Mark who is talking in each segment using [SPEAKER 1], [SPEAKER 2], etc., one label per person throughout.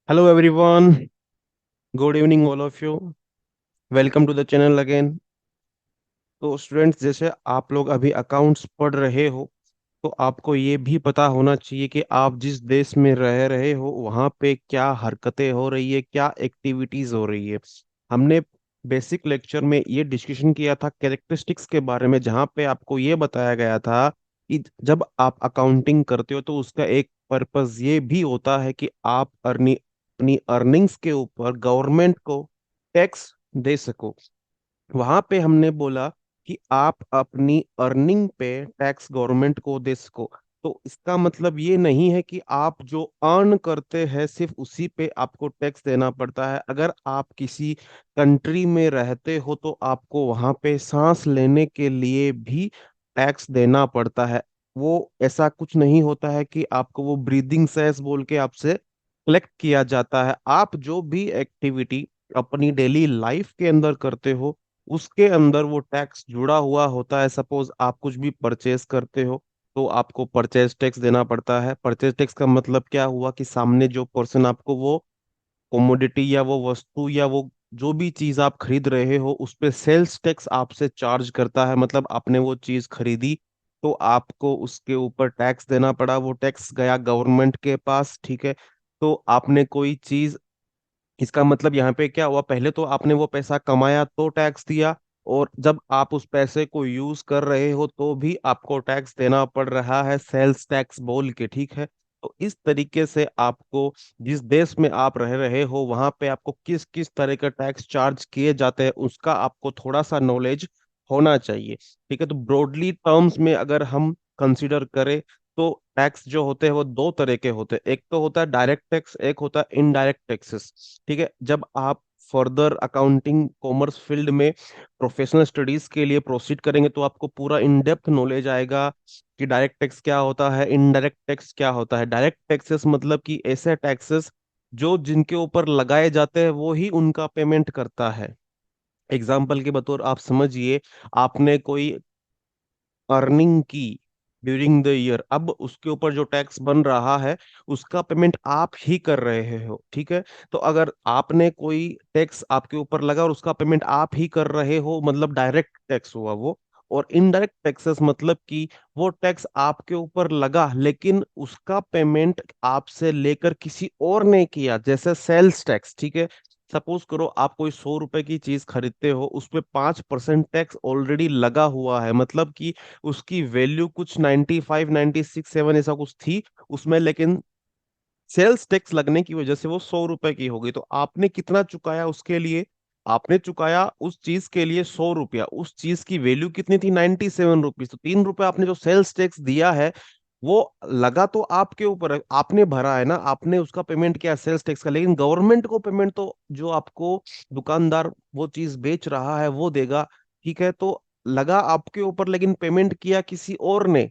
[SPEAKER 1] Hello everyone, good evening all of you. Welcome to the channel again. तो students जैसे आप लोग अभी अकाउंट्स पढ़ रहे हो तो आपको ये भी पता होना चाहिए कि आप जिस देश में रह रहे हो वहाँ पे क्या हरकतें हो रही है, क्या एक्टिविटीज हो रही है। हमने बेसिक लेक्चर में ये डिस्कशन किया था कैरेक्टरिस्टिक्स के बारे में, जहाँ पे आपको ये बताया गया था कि जब आप अकाउंटिंग करते हो तो उसका एक पर्पस ये भी होता है कि आप अपनी अर्निंग्स के ऊपर गवर्नमेंट को टैक्स दे सको। वहां पे हमने बोला कि आप अपनी अर्निंग पे टैक्स गवर्नमेंट को दे सको। तो इसका मतलब ये नहीं है कि आप जो अर्न करते हैं सिर्फ उसी पे आपको टैक्स देना पड़ता है। अगर आप किसी कंट्री में रहते हो तो आपको वहां पे सांस लेने के लिए भी टैक्स देना पड़ता है। वो ऐसा कुछ नहीं होता है कि आपको वो ब्रीदिंग सेस बोल के आपसे कलेक्ट किया जाता है। आप जो भी एक्टिविटी अपनी डेली लाइफ के अंदर करते हो उसके अंदर वो टैक्स जुड़ा हुआ होता है। सपोज आप कुछ भी परचेज करते हो तो आपको परचेज टैक्स देना पड़ता है। परचेज टैक्स का मतलब क्या हुआ कि सामने जो पर्सन आपको वो कमोडिटी या वो वस्तु या वो जो भी चीज आप खरीद रहे हो उस पे सेल्स टैक्स आपसे चार्ज करता है। मतलब आपने वो चीज खरीदी तो आपको उसके ऊपर टैक्स देना पड़ा, वो टैक्स गया गवर्नमेंट के पास, ठीक है। तो आपने कोई चीज, इसका मतलब यहाँ पे क्या हुआ, पहले तो आपने वो पैसा कमाया तो टैक्स दिया, और जब आप उस पैसे को यूज कर रहे हो तो भी आपको टैक्स देना पड़ रहा है, सेल्स टैक्स बोल के, ठीक है। तो इस तरीके से आपको जिस देश में आप रह रहे हो वहां पे आपको किस किस तरह का टैक्स चार्ज किए जाते हैं उसका आपको थोड़ा सा नॉलेज होना चाहिए, ठीक है। तो ब्रॉडली टर्म्स में अगर हम कंसिडर करें तो टैक्स जो होते हैं वो दो तरह के होते हैं। एक तो होता है डायरेक्ट टैक्स, एक होता है इनडायरेक्ट टैक्सेस, ठीक है। जब आप फर्दर अकाउंटिंग कॉमर्स फील्ड में प्रोफेशनल स्टडीज के लिए प्रोसीड करेंगे तो आपको पूरा इन डेप्थ नॉलेज आएगा कि डायरेक्ट टैक्स क्या होता है, इनडायरेक्ट टैक्स क्या होता है। डायरेक्ट टैक्सेस मतलब कि ऐसे टैक्सेस जो जिनके ऊपर लगाए जाते हैं वो ही उनका पेमेंट करता है। एग्जाम्पल के बतौर आप समझिए, आपने कोई अर्निंग की ड्यूरिंग द ईयर, अब उसके ऊपर जो टैक्स बन रहा है उसका पेमेंट आप ही कर रहे हो, ठीक है। तो अगर आपने कोई टैक्स आपके ऊपर लगा और उसका पेमेंट आप ही कर रहे हो मतलब डायरेक्ट टैक्स हुआ वो। और इनडायरेक्ट टैक्सेस मतलब कि वो टैक्स आपके ऊपर लगा लेकिन उसका पेमेंट आपसे लेकर किसी और ने किया, जैसे सेल्स टैक्स, ठीक है। सपोज करो आप कोई 100 रुपए की चीज खरीदते हो, उस पे 5% टैक्स ऑलरेडी लगा हुआ है, मतलब कि उसकी वैल्यू कुछ 95 96 7 ऐसा कुछ थी उसमें, लेकिन सेल्स टैक्स लगने की वजह से वो 100 रुपए की हो गई। तो आपने कितना चुकाया उसके लिए? आपने चुकाया उस चीज के लिए 100 रुपया, उस चीज की वैल्यू कितनी थी? 97 रुपीज। तो 3 रुपए आपने जो सेल्स टैक्स दिया है वो लगा तो आपके ऊपर है, आपने भरा है ना, आपने उसका पेमेंट किया सेल्स टैक्स का, लेकिन गवर्नमेंट को पेमेंट तो जो आपको दुकानदार वो चीज बेच रहा है वो देगा, ठीक है। तो लगा आपके ऊपर लेकिन पेमेंट किया किसी और ने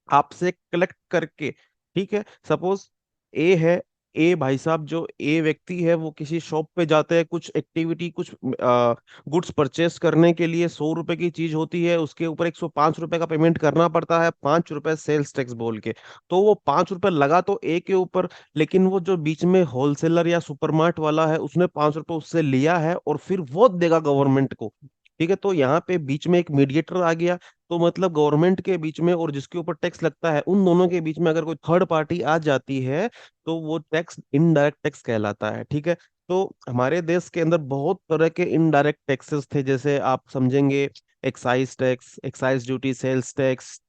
[SPEAKER 1] आपसे कलेक्ट करके, ठीक है। सपोज ए है, ए भाई साहब, जो ए व्यक्ति है वो किसी शॉप पे जाते हैं, कुछ एक्टिविटी कुछ गुड्स परचेस करने के लिए 100 रुपए की चीज होती है, उसके ऊपर 105 रुपए का पेमेंट करना पड़ता है, 5 रुपए सेल्स टैक्स बोल के। तो वो 5 रुपए लगा तो ए के ऊपर, लेकिन वो जो बीच में होलसेलर या सुपरमार्ट वाला है उसने 5 रुपए उससे लिया है और फिर वो देगा गवर्नमेंट को, ठीक है। तो यहाँ पे बीच में एक मीडिएटर आ गया। तो मतलब गवर्नमेंट के बीच में और जिसके ऊपर टैक्स लगता है उन दोनों के बीच में अगर कोई थर्ड पार्टी आ जाती है तो वो टैक्स इनडायरेक्ट टैक्स कहलाता है, ठीक है। तो हमारे देश के अंदर बहुत तरह के इनडायरेक्ट टैक्सेस थे, जैसे आप समझेंगे excise tax, excise duty, sales tax,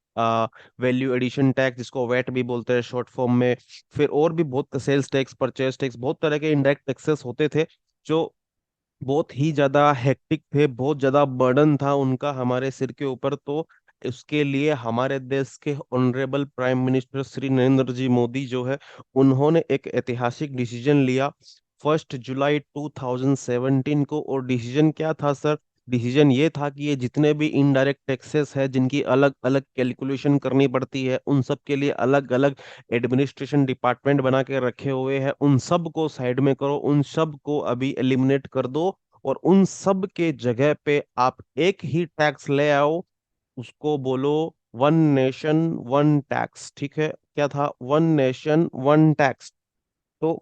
[SPEAKER 1] value addition tax जिसको वैट भी बोलते हैं शॉर्ट फॉर्म में। फिर और भी बहुत, सेल्स टैक्स, परचेज टैक्स, बहुत तरह के इनडायरेक्ट टैक्सेस होते थे जो बहुत ही ज्यादा हेक्टिक थे, बहुत ज्यादा बर्डन था उनका हमारे सिर के ऊपर। तो उसके लिए हमारे देश के honourable prime minister Shri Narendra ji Modi जो है उन्होंने एक ऐतिहासिक डिसीजन लिया 1 जुलाई 2017 को। और डिसीजन क्या था सर? डिसीजन ये था कि ये जितने भी इनडायरेक्ट टैक्सेस है जिनकी अलग अलग कैलकुलेशन करनी पड़ती है, उन सब के लिए अलग अलग एडमिनिस्ट्रेशन डिपार्टमेंट बना के रखे हुए हैं, उन सब को साइड में करो, उन सब को अभी एलिमिनेट कर दो और उन सब के जगह पे आप एक ही टैक्स ले आओ, उसको बोलो वन नेशन वन टैक्स, ठीक है। क्या था? One nation one tax. तो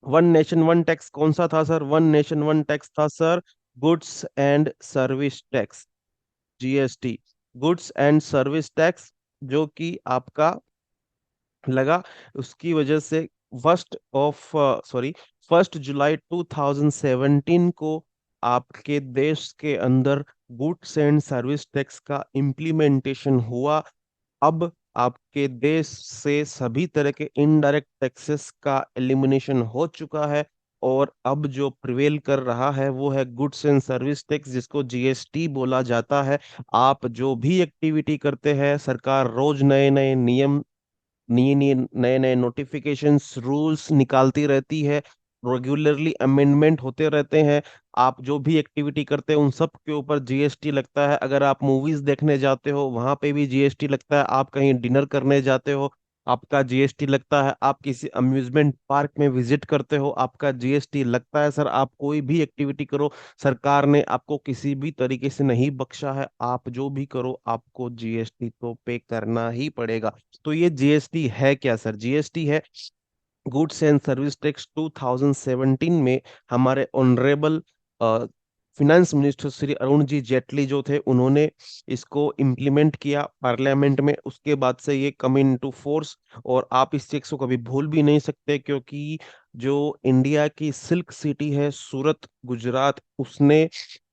[SPEAKER 1] वन नेशन वन टैक्स कौन सा था sir? One nation one tax था sir goods and service tax, GST. Goods and service tax, जो कि आपका लगा, उसकी वजह से फर्स्ट ऑफ सॉरी 1 जुलाई 2017 को आपके देश के अंदर गुड्स एंड सर्विस टैक्स का इम्प्लीमेंटेशन हुआ। अब आपके देश से सभी तरह के इनडायरेक्ट टैक्सेस का एलिमिनेशन हो चुका है, और अब जो प्रिवेल कर रहा है वो है गुड्स एंड सर्विस टैक्स, जिसको जीएसटी बोला जाता है। आप जो भी एक्टिविटी करते हैं, सरकार रोज नए नए नियम, नए नए नए नए नोटिफिकेशंस, रूल्स निकालती रहती है, रेगुलरली अमेंडमेंट होते रहते हैं। आप जो भी एक्टिविटी करते हैं उन सब के ऊपर जीएसटी लगता है। अगर आप मूवीज देखने जाते हो वहां पे भी जीएसटी लगता है, आप कहीं डिनर करने जाते हो आपका जीएसटी लगता है, आप किसी अम्यूजमेंट पार्क में विजिट करते हो आपका जीएसटी लगता है। सर, आप कोई भी एक्टिविटी करो, सरकार ने आपको किसी भी तरीके से नहीं बख्शा है, आप जो भी करो आपको जीएसटी तो पे करना ही पड़ेगा। तो ये जीएसटी है क्या सर? जीएसटी है गुड्स एंड सर्विस टैक्स। 2017 में हमारे honourable finance minister Shri Arun ji Jaitley जो थे, उन्होंने इसको इम्प्लीमेंट किया पार्लियामेंट में। उसके बाद से ये कम इन टू फोर्स, और आप इस चीज को कभी भूल भी नहीं सकते, क्योंकि जो इंडिया की सिल्क सिटी है सूरत, गुजरात, उसने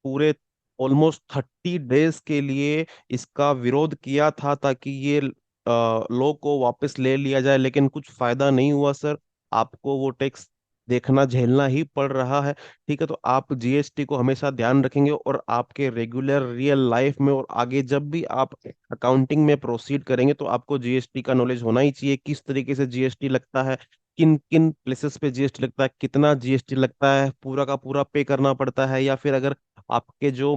[SPEAKER 1] पूरे ऑलमोस्ट 30 डेज के लिए इसका विरोध किया था ताकि ये लॉ को वापस ले लिया जाए, लेकिन कुछ फायदा नहीं हुआ सर। आपको वो टैक्स देखना झेलना ही पड़ रहा है। ठीक है, तो आप जीएसटी को हमेशा ध्यान रखेंगे, और आपके रेगुलर रियल लाइफ में और आगे जब भी आप अकाउंटिंग में प्रोसीड करेंगे तो आपको जीएसटी का नॉलेज होना ही चाहिए, किस तरीके से जीएसटी लगता है, किन किन प्लेसेस पे जीएसटी लगता है, कितना जीएसटी लगता है, पूरा का पूरा पे करना पड़ता है, या फिर अगर आपके जो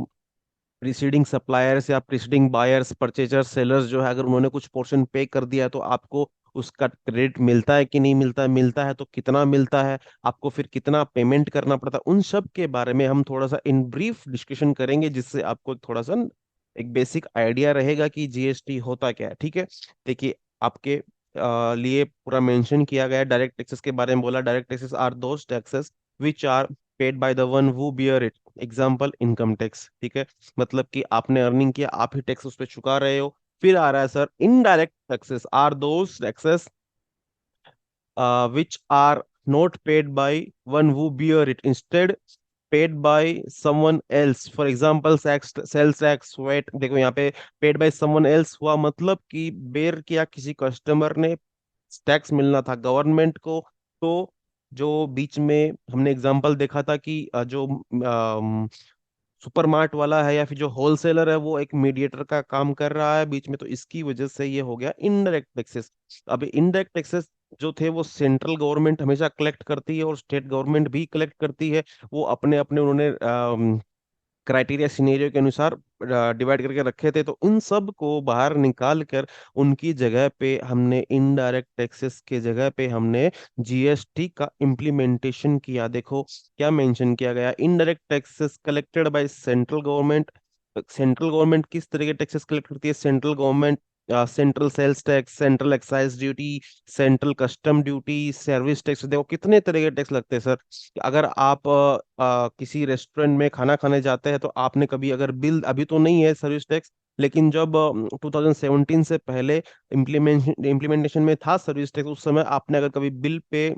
[SPEAKER 1] प्रीसीडिंग सप्लायर्स या प्रीसीडिंग बायर्स, परचेजर्स, सेलर्स जो है, अगर उन्होंने कुछ पोर्शन पे कर दिया है तो आपको उसका क्रेडिट मिलता है कि नहीं मिलता है, मिलता है तो कितना मिलता है, आपको फिर कितना पेमेंट करना पड़ता है, उन सब के बारे में हम थोड़ा सा इन ब्रीफ डिस्कशन करेंगे, जिससे आपको थोड़ा सा एक बेसिक आइडिया रहेगा कि जीएसटी होता क्या है। ठीक है, देखिए, आपके लिए पूरा मेंशन किया गया है। डायरेक्ट टैक्सेस के बारे में बोला, direct taxes are those taxes which are paid by the one who bear it. Example, income tax. ठीक है, मतलब कि आपने अर्निंग किया, आप ही टैक्स उस पर चुका रहे हो। फिर आ रहा है sir indirect taxes are those taxes which are not paid by one who bear it, instead paid by someone else। For example sales tax, VAT. देखो यहाँ पे पेड बाय समवन एल्स हुआ, मतलब कि बेर किया किसी कस्टमर ने, टैक्स मिलना था गवर्नमेंट को। तो जो बीच में हमने एग्जांपल देखा था कि जो सुपरमार्ट वाला है या फिर जो होलसेलर है, वो एक मीडिएटर का काम कर रहा है बीच में, तो इसकी वजह से ये हो गया इनडायरेक्ट टैक्सेस। अब इनडायरेक्ट टैक्सेस जो थे वो सेंट्रल गवर्नमेंट हमेशा कलेक्ट करती है और स्टेट गवर्नमेंट भी कलेक्ट करती है। वो अपने अपने उन्होंने क्राइटेरिया सिनेरियो के अनुसार डिवाइड करके रखे थे, तो उन सब को बाहर निकाल कर उनकी जगह पे हमने इनडायरेक्ट टैक्सेस के जगह पे हमने जीएसटी का इम्प्लीमेंटेशन किया। देखो क्या मेंशन किया गया, indirect taxes collected by central government. Central government किस तरह के टैक्सेस कलेक्ट करती है? Central government central sales tax, central excise duty, central custom duty, service tax. देखो कितने तरह के टैक्स लगते हैं सर। अगर आप किसी रेस्टोरेंट में खाना खाने जाते हैं तो आपने कभी अगर बिल, अभी तो नहीं है सर्विस टैक्स, लेकिन जब 2017 से पहले इम्प्लीमेंटेशन में था सर्विस टैक्स, उस समय आपने अगर कभी बिल पे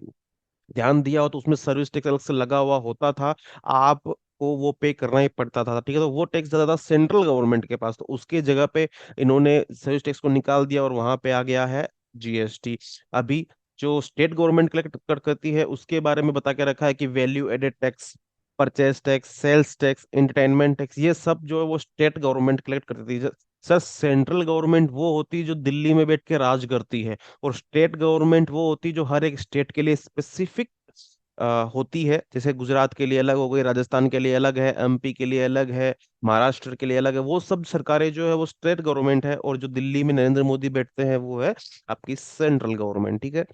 [SPEAKER 1] ध्यान दिया हो तो उसमें सर्विस टैक्स अलग से लगा हुआ होता था, आपको वो पे करना ही पड़ता था। ठीक है, तो वो टैक्स ज्यादा था सेंट्रल गवर्नमेंट के पास, तो उसके जगह पे इन्होंने सर्विस टैक्स को निकाल दिया और वहां पे आ गया है जीएसटी। अभी जो स्टेट गवर्नमेंट कलेक्ट करती है उसके बारे में बता के रखा है कि value added tax, purchase tax, sales tax, entertainment tax, ये सब जो है वो स्टेट गवर्नमेंट कलेक्ट करती है। सर, सेंट्रल गवर्नमेंट वो होती है जो दिल्ली में बैठ के राज करती है, और स्टेट गवर्नमेंट वो होती है जो हर एक स्टेट के लिए स्पेसिफिक होती है। जैसे गुजरात के लिए अलग हो गई, राजस्थान के लिए अलग है, एमपी के लिए अलग है, महाराष्ट्र के लिए अलग है। वो सब सरकारें जो है वो स्टेट गवर्नमेंट है, और जो दिल्ली में नरेंद्र मोदी बैठते हैं वो है आपकी सेंट्रल गवर्नमेंट। ठीक है,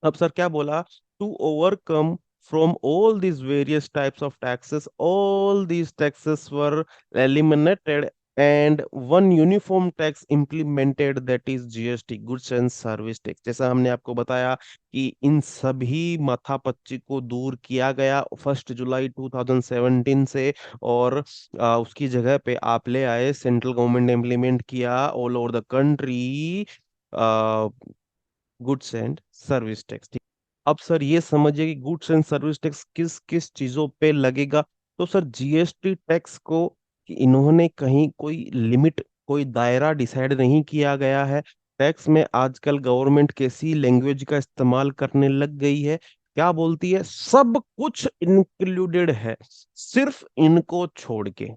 [SPEAKER 1] अब सर क्या बोला, to overcome from all these various types of taxes, all these taxes were eliminated and one uniform tax implemented, that is GST, goods and service tax. जैसा हमने आपको बताया कि इन सभी माथापच्ची को दूर किया गया 1 जुलाई 2017 से, और उसकी जगह पे आप ले आए, सेंट्रल गवर्नमेंट ने इम्प्लीमेंट किया all over the country goods and service tax. अब सर ये समझिए कि गुड्स एंड सर्विस टैक्स किस किस चीजों पे लगेगा। तो सर जीएसटी टैक्स को कि इन्होंने कहीं कोई लिमिट, कोई दायरा डिसाइड नहीं किया गया है। टैक्स में आजकल गवर्नमेंट कैसी लैंग्वेज का इस्तेमाल करने लग गई है, क्या बोलती है, सब कुछ इंक्लूडेड है सिर्फ इनको छोड़ के।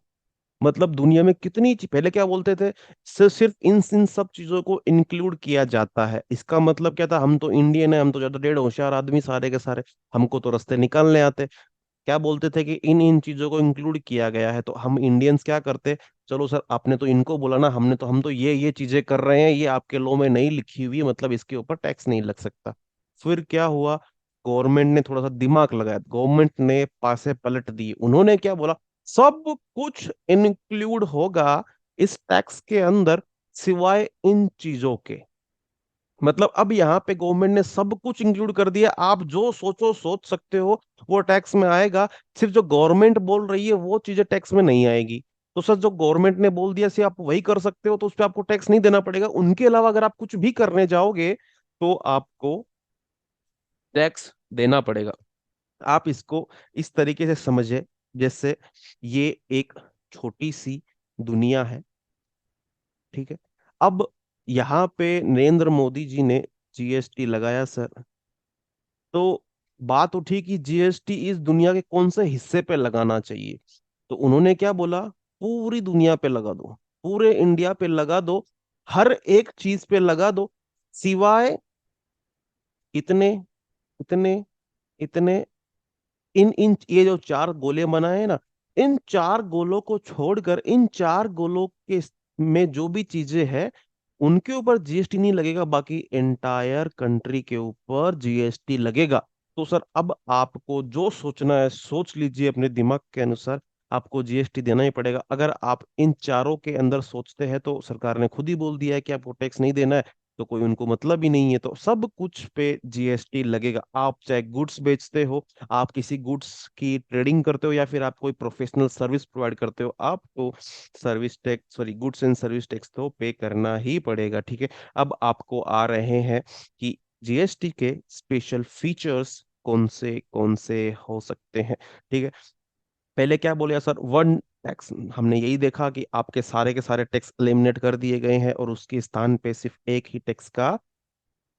[SPEAKER 1] मतलब दुनिया में कितनी पहले क्या बोलते थे, सिर्फ इन सब चीजों को इंक्लूड किया जाता है। इसका मतलब क्या था, हम तो इंडियन है, हम तो ज्यादा डेढ़ होशियार आदमी सारे के सारे, हमको तो रास्ते निकालने आते। क्या बोलते थे कि इन इन चीजों को इंक्लूड किया गया है, तो हम इंडियंस क्या करते, चलो सर आपने तो इनको बोला ना, हम तो ये चीजें कर रहे हैं, ये आपके लॉ में नहीं लिखी हुई है, मतलब इसके ऊपर टैक्स नहीं लग सकता। फिर क्या हुआ, गवर्नमेंट ने थोड़ा सा दिमाग लगाया, गवर्नमेंट ने पासे पलट दी, उन्होंने क्या बोला, सब कुछ इंक्लूड होगा इस टैक्स के अंदर सिवाय इन चीजों के। मतलब अब यहाँ पे गवर्नमेंट ने सब कुछ इंक्लूड कर दिया, आप जो सोचो सोच सकते हो वो टैक्स में आएगा। सिर्फ जो गवर्नमेंट बोल रही है वो चीजें टैक्स में नहीं आएगी। तो सर जो गवर्नमेंट ने बोल दिया सिर्फ आप वही कर सकते हो, तो उस पर आपको टैक्स नहीं देना पड़ेगा। उनके अलावा अगर आप कुछ भी करने जाओगे तो आपको टैक्स देना पड़ेगा। आप इसको इस तरीके से समझे, जैसे ये एक छोटी सी दुनिया है, ठीक है। अब यहाँ पे नरेंद्र मोदी जी ने जीएसटी लगाया सर, तो बात उठी कि जीएसटी इस दुनिया के कौन से हिस्से पे लगाना चाहिए। तो उन्होंने क्या बोला, पूरी दुनिया पे लगा दो, पूरे इंडिया पे लगा दो, हर एक चीज पे लगा दो, सिवाय इतने, इतने, इतने, इन इन ये जो चार गोले बनाए हैं ना, इन चार गोलों को छोड़कर, इन चार गोलों के में जो भी चीजें हैं उनके ऊपर जीएसटी नहीं लगेगा, बाकी एंटायर कंट्री के ऊपर जीएसटी लगेगा। तो सर अब आपको जो सोचना है सोच लीजिए अपने दिमाग के अनुसार, आपको जीएसटी देना ही पड़ेगा। अगर आप इन चारों के अंदर सोचते हैं तो सरकार ने खुद ही बोल दिया है कि आपको टैक्स नहीं देना है, तो कोई उनको मतलब ही नहीं है, तो सब कुछ पे जीएसटी लगेगा। आप चाहे गुड्स बेचते हो, आप किसी गुड्स की ट्रेडिंग करते हो, या फिर आप कोई प्रोफेशनल सर्विस प्रोवाइड करते हो, आपको service tax, sorry goods and service tax तो पे करना ही पड़ेगा, ठीक है। अब आपको आ रहे हैं कि जीएसटी के स्पेशल फीचर्स कौन से हो सकते हैं, ठीक है। पहले क्या बोले सर, वन टैक्स, हमने यही देखा कि आपके सारे के सारे टैक्स एलिमिनेट कर दिए गए हैं और उसके स्थान पे सिर्फ एक ही टैक्स का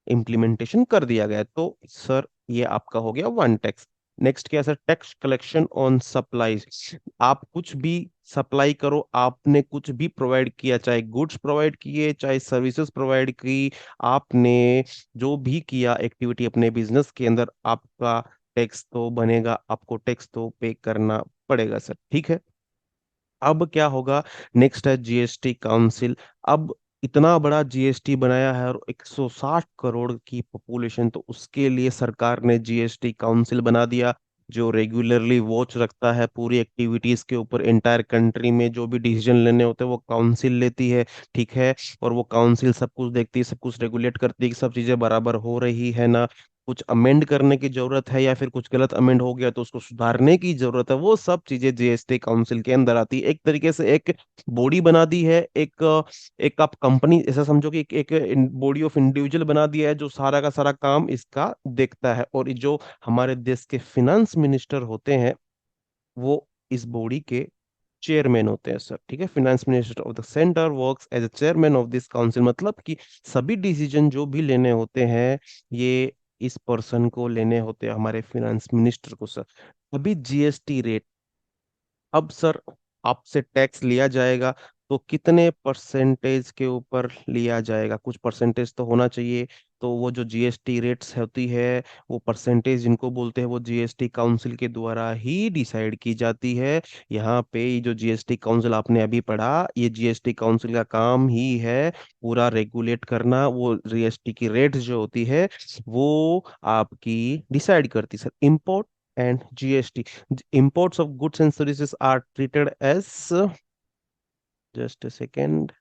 [SPEAKER 1] इम्प्लीमेंटेशन कर दिया गया है। तो सर ये आपका हो गया वन टैक्स। नेक्स्ट क्या है sir, tax collection on supplies. आप कुछ भी सप्लाई करो, आपने कुछ भी प्रोवाइड किया, चाहे गुड्स प्रोवाइड किए चाहे सर्विसेज प्रोवाइड की, आपने जो भी किया एक्टिविटी अपने बिजनेस के अंदर, आपका टैक्स तो बनेगा, आपको टैक्स तो पे करना पड़ेगा सर, ठीक है। अब क्या होगा, नेक्स्ट है जीएसटी काउंसिल। अब इतना बड़ा जीएसटी बनाया है और 160 करोड़ की पॉपुलेशन, तो उसके लिए सरकार ने जीएसटी काउंसिल बना दिया, जो रेगुलरली वॉच रखता है पूरी एक्टिविटीज के ऊपर। एंटायर कंट्री में जो भी डिसीजन लेने होते हैं वो काउंसिल लेती है, ठीक है। और वो काउंसिल सब कुछ देखती है, सब कुछ रेगुलेट करती है कि सब चीजें बराबर हो रही है ना, कुछ अमेंड करने की जरूरत है, या फिर कुछ गलत अमेंड हो गया तो उसको सुधारने की जरूरत है, वो सब चीजें जीएसटी काउंसिल के अंदर आती है। एक तरीके से एक बॉडी बना दी है, एक आप कंपनी ऐसा समझो कि एक बॉडी ऑफ इंडिविजुअल बना दिया है जो सारा का सारा काम इसका देखता है। और जो हमारे देश के फिनेंस मिनिस्टर होते हैं वो इस बॉडी के चेयरमैन होते हैं सर, ठीक है। Finance minister of the centre works as a chairman of this council, मतलब कि सभी डिसीजन जो भी लेने होते हैं ये इस पर्सन को लेने होते हैं, हमारे फाइनेंस मिनिस्टर को सर। अभी जीएसटी रेट, अब सर आपसे टैक्स लिया जाएगा तो कितने परसेंटेज के ऊपर लिया जाएगा, कुछ परसेंटेज तो होना चाहिए। तो वो जो जीएसटी रेट्स होती है, वो परसेंटेज जिनको बोलते हैं, वो जीएसटी काउंसिल के द्वारा ही डिसाइड की जाती है। यहाँ पे ये जो जीएसटी काउंसिल आपने अभी पढ़ा, ये जीएसटी काउंसिल का काम ही है पूरा रेगुलेट करना। वो जीएसटी की रेट जो होती है वो आपकी डिसाइड करती है sir. Import and GST, imports of goods and services are treated as just a second.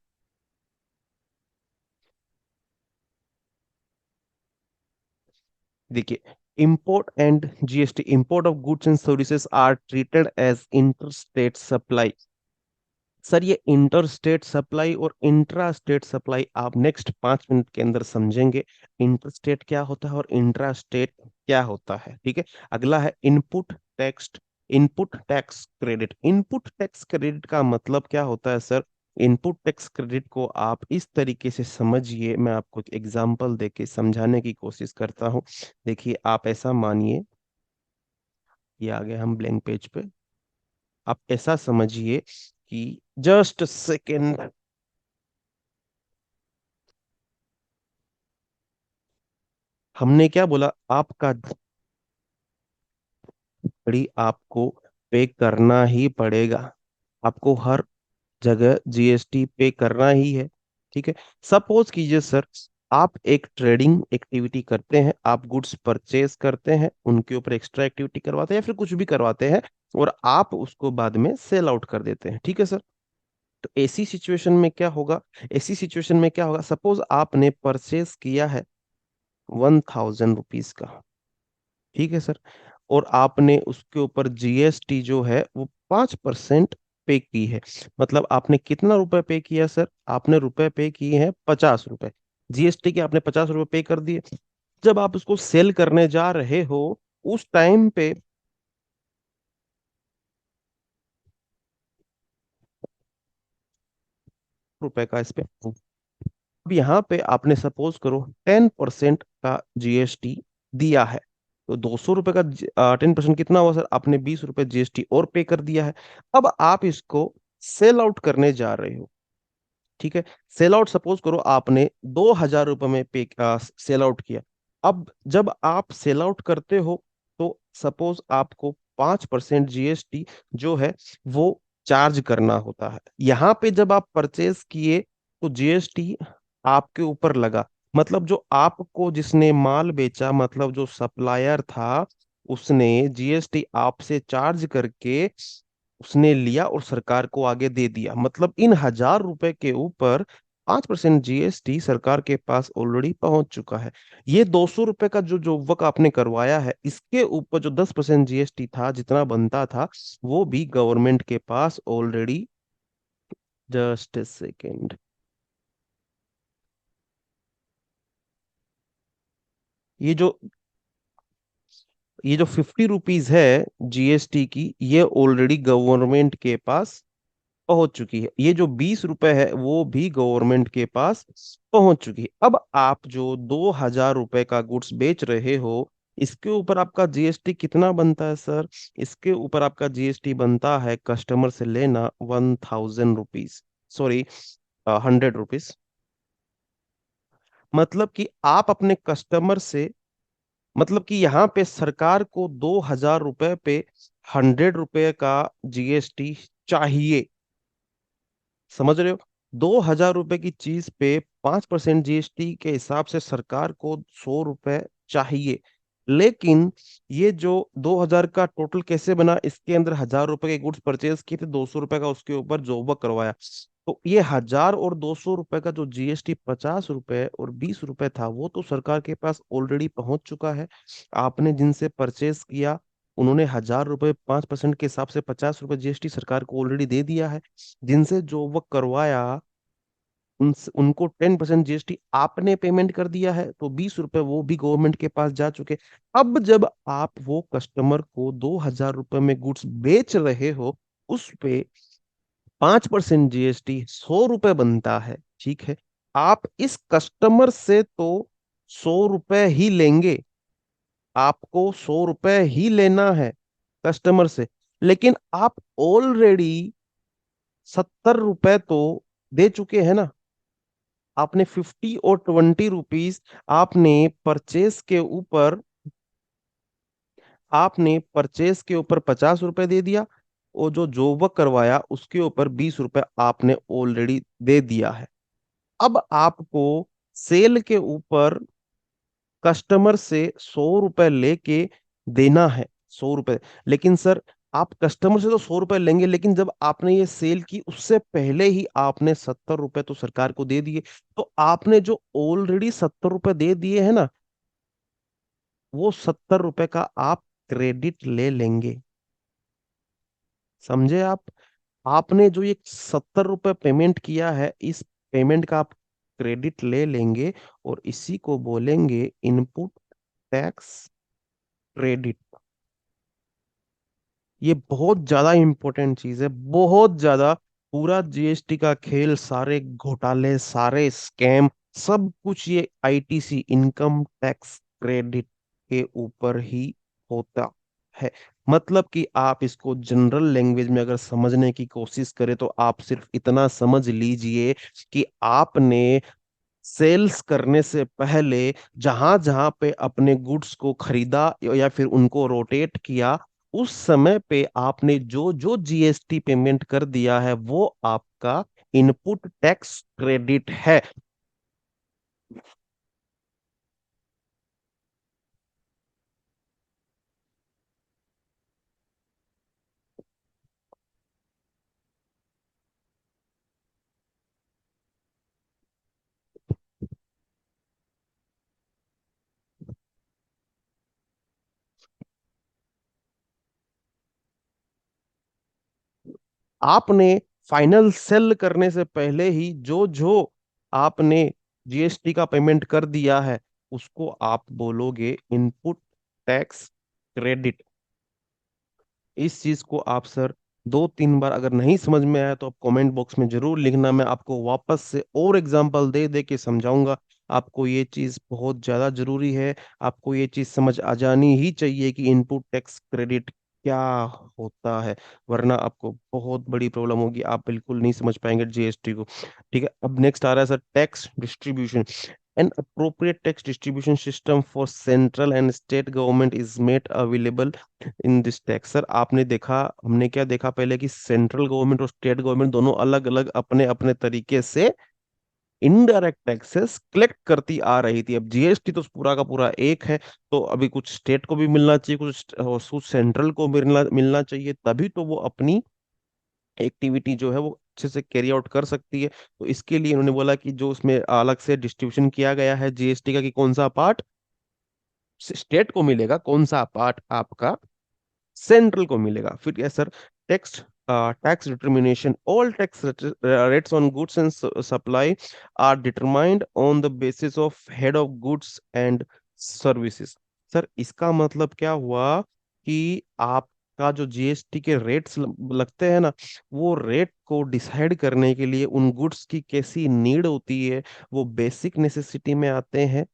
[SPEAKER 1] देखिए, import and GST, import of goods and services are treated as inter state supply. Sir ये inter state supply और intra state supply आप next 5 minute के अंदर समझेंगे। Inter state क्या होता है और इंट्रा स्टेट क्या होता है, ठीक है। अगला है input tax. Input tax credit, input tax credit का मतलब क्या होता है सर? इनपुट टैक्स क्रेडिट को आप इस तरीके से समझिए, मैं आपको एक एग्जांपल देके समझाने की कोशिश करता हूँ। देखिए, आप ऐसा मानिए, ये आ गए हम ब्लैंक पेज पे। आप ऐसा समझिए कि जस्ट सेकेंड, हमने क्या बोला, आपका गाड़ी आपको पे करना ही पड़ेगा। आपको हर जगह जीएसटी पे करना ही है, ठीक है। सपोज कीजिए सर, आप एक ट्रेडिंग एक्टिविटी करते हैं, आप गुड्स परचेज करते हैं, उनके ऊपर एक्स्ट्रा एक्टिविटी करवाते हैं या फिर कुछ भी करवाते हैं, और आप उसको बाद में सेल आउट कर देते हैं, ठीक है सर। तो ऐसी सिचुएशन में क्या होगा? ऐसी सिचुएशन में क्या होगा, सपोज आपने परचेज किया है 1000 रुपीज का, ठीक है सर, और आपने उसके ऊपर जीएसटी जो है वो 5% पे की है। मतलब आपने कितना रुपए पे किया सर? आपने रुपए पे किए हैं 50 रुपए, जीएसटी के आपने 50 रुपए पे कर दिए। जब आप उसको सेल करने जा रहे हो, उस टाइम पे रुपए का इस पे, अब यहाँ पे आपने सपोज करो 10% का जीएसटी दिया है, तो 200 रुपए का 10% कितना हुआ सर? आपने 20 रुपए जीएसटी और पे कर दिया है। अब आप इसको सेल आउट करने जा रहे हो, ठीक है। सेल आउट सपोज करो आपने 2000 रुपए में पे सेल आउट किया। अब जब आप सेल आउट करते हो, तो सपोज आपको 5% जीएसटी जो है वो चार्ज करना होता है। यहाँ पे जब आप परचेज किए तो जीएसटी आपके ऊपर लगा। मतलब जो आपको जिसने माल बेचा, मतलब जो सप्लायर था, उसने जीएसटी आपसे चार्ज करके उसने लिया और सरकार को आगे दे दिया। मतलब इन 1000 रुपए के ऊपर 5% जीएसटी सरकार के पास ऑलरेडी पहुंच चुका है। ये 200 रुपए का जो जो वक आपने करवाया है, इसके ऊपर जो 10% जीएसटी था, जितना बनता था, वो भी गवर्नमेंट के पास ऑलरेडी, जस्ट सेकेंड, ये जो ये जो 50 रुपीज है जीएसटी की, ये ऑलरेडी गवर्नमेंट के पास पहुंच चुकी है। ये जो 20 रुपए है वो भी गवर्नमेंट के पास पहुंच चुकी है। अब आप जो 2000 रुपए का गुड्स बेच रहे हो, इसके ऊपर आपका जीएसटी कितना बनता है सर? इसके ऊपर आपका जीएसटी बनता है कस्टमर से लेना 1000 रुपीज, सॉरी 100 रुपीज। मतलब कि आप अपने कस्टमर से, मतलब कि यहाँ पे सरकार को 2000 रुपए पे 100 रुपए का जीएसटी चाहिए। समझ रहे हो? 2000 रुपए की चीज पे 5% जीएसटी के हिसाब से सरकार को 100 रुपए चाहिए। लेकिन ये जो 2000 का टोटल कैसे बना, इसके अंदर 1000 रुपए के गुड्स परचेज किए थे, 200 रुपए का उसके ऊपर जोबक करवाया। तो ये 1000 और 200 रुपए का जो जीएसटी 50 रुपए और 20 रुपए था, वो तो सरकार के पास ऑलरेडी पहुंच चुका है। आपने जिनसे परचेज किया, उन्होंने 1000 रुपए 5% के हिसाब से 50 रुपए जीएसटी सरकार को ऑलरेडी दे दिया है। जिनसे जो वो करवाया, उनको 10% जीएसटी आपने पेमेंट कर दिया है, तो 20 रुपए वो भी गवर्नमेंट के पास जा चुके। अब जब आप वो कस्टमर को 2000 रुपए में गुड्स बेच रहे हो, उस पे 5% जीएसटी 100 रुपए बनता है, ठीक है। आप इस कस्टमर से तो 100 रुपए ही लेंगे, आपको 100 रुपए ही लेना है कस्टमर से। लेकिन आप ऑलरेडी 70 रुपए तो दे चुके हैं ना। आपने 50 और 20 रुपीज आपने परचेस के ऊपर, आपने परचेस के ऊपर 50 रुपए दे दिया, और जो जोबक करवाया उसके ऊपर 20 रुपए आपने ऑलरेडी दे दिया है। अब आपको सेल के ऊपर कस्टमर से 100 रुपए लेके देना है, 100 रुपए। लेकिन सर, आप कस्टमर से तो 100 रुपए लेंगे, लेकिन जब आपने ये सेल की उससे पहले ही आपने 70 रुपए तो सरकार को दे दिए। तो आपने जो ऑलरेडी 70 रुपए दे दिए हैं ना, वो 70 रुपए का आप क्रेडिट ले लेंगे। समझे आप? आपने जो ये 70 रुपए पेमेंट किया है, इस पेमेंट का आप क्रेडिट ले लेंगे, और इसी को बोलेंगे इनपुट टैक्स क्रेडिट। ये बहुत ज्यादा इंपॉर्टेंट चीज है, बहुत ज्यादा। पूरा जीएसटी का खेल, सारे घोटाले, सारे स्कैम, सब कुछ ये आईटीसी, इनकम टैक्स क्रेडिट के ऊपर ही होता है। मतलब कि आप इसको जनरल लैंग्वेज में अगर समझने की कोशिश करें, तो आप सिर्फ इतना समझ लीजिए कि आपने सेल्स करने से पहले जहां जहां पे अपने गुड्स को खरीदा या फिर उनको रोटेट किया, उस समय पे आपने जो जो जीएसटी पेमेंट कर दिया है, वो आपका इनपुट टैक्स क्रेडिट है। आपने फाइनल सेल करने से पहले ही जो जो आपने जीएसटी का पेमेंट कर दिया है, उसको आप बोलोगे इनपुट टैक्स क्रेडिट। इस चीज को आप सर 2-3 बार अगर नहीं समझ में आया, तो आप कमेंट बॉक्स में जरूर लिखना, मैं आपको वापस से और एग्जांपल दे दे के समझाऊंगा। आपको ये चीज बहुत ज्यादा जरूरी है, आपको ये चीज समझ आ जानी ही चाहिए कि इनपुट टैक्स क्रेडिट क्या होता है, वरना आपको बहुत बड़ी प्रॉब्लम होगी, आप बिल्कुल नहीं समझ पाएंगे जीएसटी को। ठीक है, अब नेक्स्ट आ रहा है sir, tax distribution. An appropriate tax distribution system for central and state government is made available in this tax. Sir आपने देखा, हमने क्या देखा पहले, कि सेंट्रल गवर्नमेंट और स्टेट गवर्नमेंट दोनों अलग अलग अपने अपने तरीके से इनडायरेक्ट टैक्सेस कलेक्ट करती आ रही थी। अब जीएसटी तो पूरा का पूरा एक है, तो अभी कुछ स्टेट को भी मिलना चाहिए, कुछ सेंट्रल को मिलना मिलना चाहिए, तभी तो वो अपनी एक्टिविटी जो है वो अच्छे से कैरी आउट कर सकती है। तो इसके लिए उन्होंने बोला कि जो उसमें अलग से डिस्ट्रीब्यूशन किया गया है जीएसटी का, कि कौन सा पार्ट स्टेट को मिलेगा, कौन सा पार्ट आपका सेंट्रल को मिलेगा। फिर yes sir, tax tax determination, all tax rates on goods and supply are determined on the basis of head of goods and services. Sir इसका मतलब क्या हुआ, कि आपका जो जीएसटी के रेट्स लगते हैं ना, वो रेट को डिसाइड करने के लिए उन गुड्स की कैसी नीड होती है, वो बेसिक नेसेसिटी में आते हैं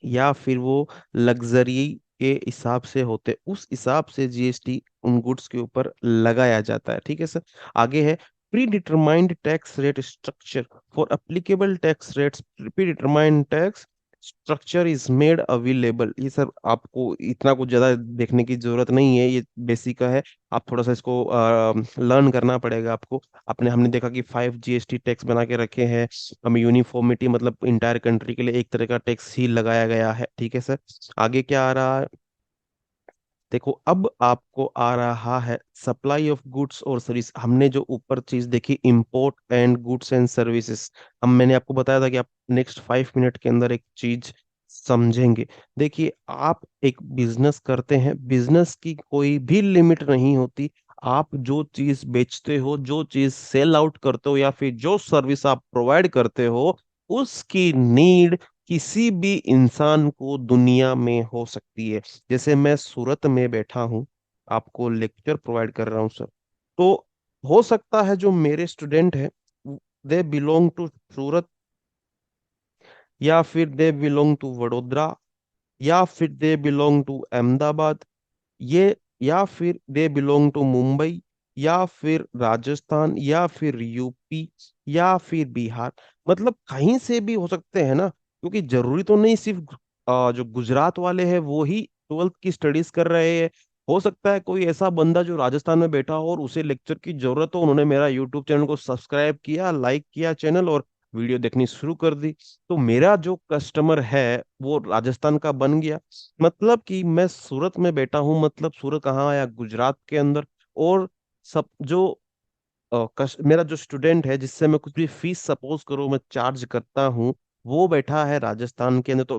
[SPEAKER 1] या फिर वो लग्जरी के हिसाब से होते, उस हिसाब से जीएसटी उन गुड्स के ऊपर लगाया जाता है। ठीक है सर, आगे है pre determined tax rate structure for applicable tax rates, pre determined tax structure is made available. ये सर आपको इतना कुछ ज्यादा देखने की जरूरत नहीं है, ये बेसिक है। आप थोड़ा सा इसको लर्न करना पड़ेगा आपको। आपने हमने देखा कि 5 जीएसटी टैक्स बना के रखे हैं, हमें यूनिफॉर्मिटी मतलब इंटायर कंट्री के लिए एक तरह का टैक्स ही लगाया गया है। ठीक है सर, आगे क्या आ रहा है, देखो अब आपको आ रहा है सप्लाई ऑफ गुड्स और सर्विस। हमने जो ऊपर चीज देखी import and goods and services, हम मैंने आपको बताया था कि आप नेक्स्ट 5 मिनट के अंदर एक चीज समझेंगे। देखिए, आप एक बिजनेस करते हैं, बिजनेस की कोई भी लिमिट नहीं होती। आप जो चीज बेचते हो, जो चीज सेल आउट करते हो, या फिर जो सर्विस आप प्रोवाइड करते हो, उसकी नीड किसी भी इंसान को दुनिया में हो सकती है। जैसे मैं सूरत में बैठा हूँ, आपको लेक्चर प्रोवाइड कर रहा हूँ सर, तो हो सकता है जो मेरे स्टूडेंट हैं, दे बिलोंग टू सूरत, या फिर दे बिलोंग टू वडोदरा, या फिर दे बिलोंग टू अहमदाबाद, ये, या फिर दे बिलोंग टू मुंबई, या फिर राजस्थान, या फिर यूपी, या फिर बिहार। मतलब कहीं से भी हो सकते हैं ना, क्योंकि जरूरी तो नहीं सिर्फ जो गुजरात वाले हैं वो ही 12th की स्टडीज कर रहे हैं। हो सकता है कोई ऐसा बंदा जो राजस्थान में बैठा हो और उसे लेक्चर की जरूरत हो, उन्होंने मेरा यूट्यूब चैनल को सब्सक्राइब किया, लाइक किया चैनल, और वीडियो देखनी शुरू कर दी, तो मेरा जो कस्टमर है वो राजस्थान का बन गया। मतलब कि मैं सूरत में बैठा हूँ, मतलब सूरत कहाँ आया, गुजरात के अंदर। और सब जो मेरा जो स्टूडेंट है जिससे मैं कुछ भी फीस सपोज करो मैं चार्ज करता हूँ, वो बैठा है राजस्थान के अंदर। तो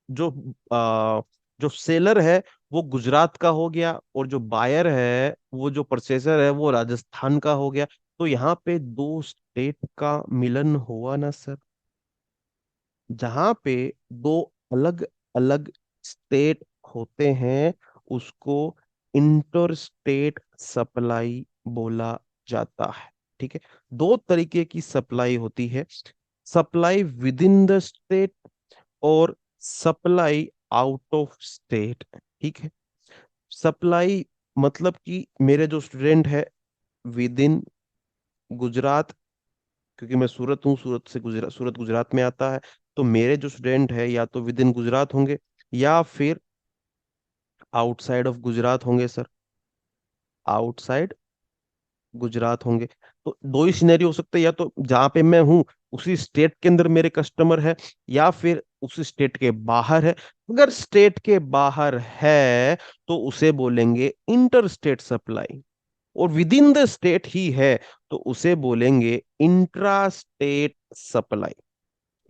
[SPEAKER 1] जो जो सेलर है वो गुजरात का हो गया, और जो बायर है वो जो परचेजर है वो राजस्थान का हो गया। तो यहाँ पे दो स्टेट का मिलन हुआ ना सर। जहाँ पे दो अलग अलग स्टेट होते हैं उसको इंटर स्टेट सप्लाई बोला जाता है। ठीक है, दो तरीके की सप्लाई होती है, supply with in the state और सप्लाई आउट ऑफ स्टेट। ठीक है, सप्लाई मतलब कि मेरे जो स्टूडेंट है विद इन गुजरात, क्योंकि मैं सूरत हूँ, सूरत से गुजरात, सूरत गुजरात में आता है, तो मेरे जो स्टूडेंट है या तो विद इन गुजरात होंगे या फिर आउटसाइड ऑफ गुजरात होंगे सर, आउटसाइड गुजरात होंगे। तो दो ही सिनेरियो हो सकते हैं, या तो जहां पे मैं हूँ उसी स्टेट के अंदर मेरे कस्टमर है, या फिर उसी स्टेट के बाहर है। अगर स्टेट के बाहर है तो उसे बोलेंगे इंटर स्टेट सप्लाई, और विद इन द स्टेट ही है तो उसे बोलेंगे इंट्रा स्टेट सप्लाई।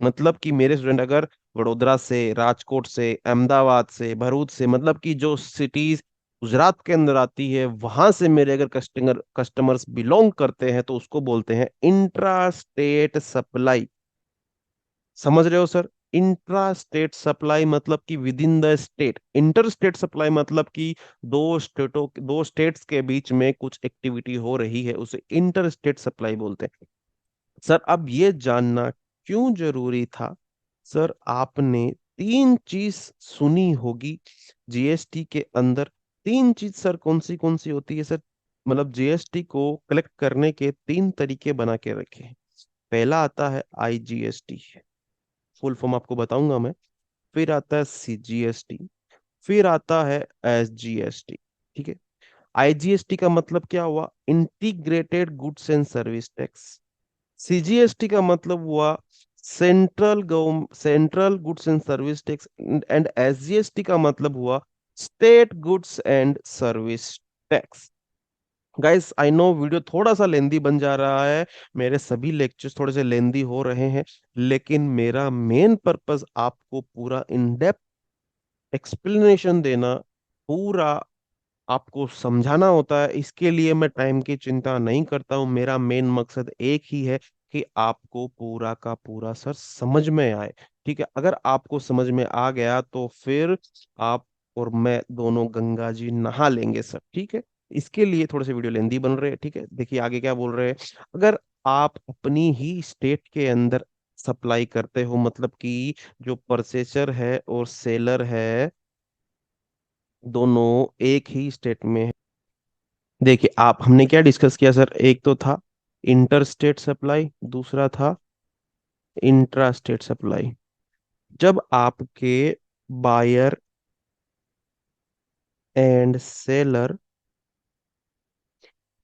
[SPEAKER 1] मतलब कि मेरे स्टूडेंट अगर वडोदरा से, राजकोट से, अहमदाबाद से, भरूच से, मतलब कि जो सिटीज गुजरात के अंदर आती है वहां से मेरे अगर कस्टमर्स बिलोंग करते हैं तो उसको बोलते हैं इंट्रा स्टेट सप्लाई। समझ रहे हो सर? इंट्रा स्टेट सप्लाई मतलब कि with in the state, inter state supply मतलब कि दो स्टेट्स के बीच में कुछ एक्टिविटी हो रही है, उसे इंटर स्टेट सप्लाई बोलते हैं। सर अब ये जानना क्यों जरूरी था? सर आपने तीन चीज सुनी होगी जीएसटी के अंदर। तीन चीज सर कौन सी होती है सर? मतलब जीएसटी को कलेक्ट करने के तीन तरीके बना के रखे हैं। पहला आता है आईजीएसटी, फुल फॉर्म आपको बताऊंगा मैं। फिर आता है सीजीएसटी, फिर आता है एसजीएसटी। ठीक है, आईजीएसटी का मतलब क्या हुआ? Integrated goods and service tax. CGST का मतलब हुआ central goods and service tax. And SGST का मतलब हुआ state goods and service tax. Guys I know video थोड़ा सा लेंदी बन जा रहा है, मेरे सभी लेक्चर्स थोड़े से लेंदी हो रहे हैं, लेकिन मेरा मेन पर्पस आपको पूरा इन डेप्थ एक्सप्लेनेशन देना, पूरा आपको समझाना होता है। इसके लिए मैं टाइम की चिंता नहीं करता हूँ, मेरा मेन मकसद एक ही है कि आपको पूरा का पूरा सर समझ में आए। ठीक है, अगर आपको समझ में आ गया तो फिर आप और मैं दोनों गंगा जी नहा लेंगे सर। ठीक है, इसके लिए थोड़े से वीडियो लेंदी बन रहे हैं। ठीक है, देखिए आगे क्या बोल रहे हैं। अगर आप अपनी ही स्टेट के अंदर सप्लाई करते हो, मतलब कि जो परचेसर है और सेलर है दोनों एक ही स्टेट में। देखिए आप, हमने क्या डिस्कस किया सर? एक तो था इंटर स्टेट सप्लाई, दूसरा था इंट्रा स्टेट सप्लाई। जब आपके बायर एंड सेलर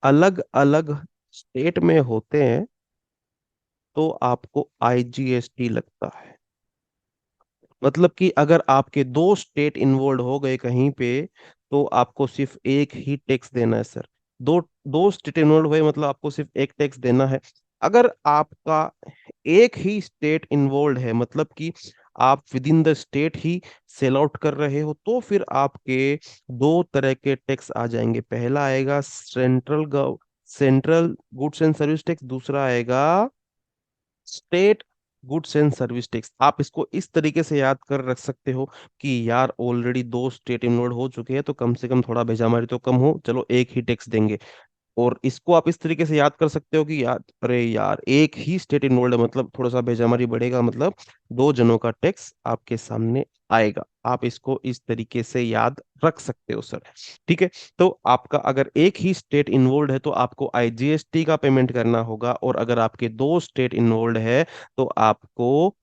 [SPEAKER 1] अलग अलग स्टेट में होते हैं तो आपको आईजीएसटी लगता है। मतलब कि अगर आपके दो स्टेट इन्वॉल्व हो गए कहीं पे तो आपको सिर्फ एक ही टैक्स देना है सर। दो दो स्टेट इन्वॉल्व हुए मतलब आपको सिर्फ एक टैक्स देना है। अगर आपका एक ही स्टेट इन्वॉल्व है, मतलब कि आप with in the state he sell out कर रहे हो, तो फिर आपके दो तरह के टैक्स आ जाएंगे। पहला आएगा central goods and service tax, दूसरा आएगा state goods and service tax. आप इसको इस तरीके से याद कर रख सकते हो कि यार ऑलरेडी दो स्टेट इन्वॉल्व हो चुके हैं तो कम से कम थोड़ा भेजामारी तो कम हो, चलो एक ही टैक्स देंगे। और इसको आप इस तरीके से याद कर सकते हो कि यार अरे यार एक ही स्टेट इन्वॉल्व है, मतलब थोड़ा सा बेजमारी बढ़ेगा, मतलब दो जनों का टैक्स आपके सामने आएगा। आप इसको इस तरीके से याद रख सकते हो सर। ठीक है, तो आपका अगर एक ही स्टेट इन्वॉल्व है तो आपको आईजीएसटी का पेमेंट करना होगा, और अगर आपके दो स्टेट इन्वॉल्व है तो आपको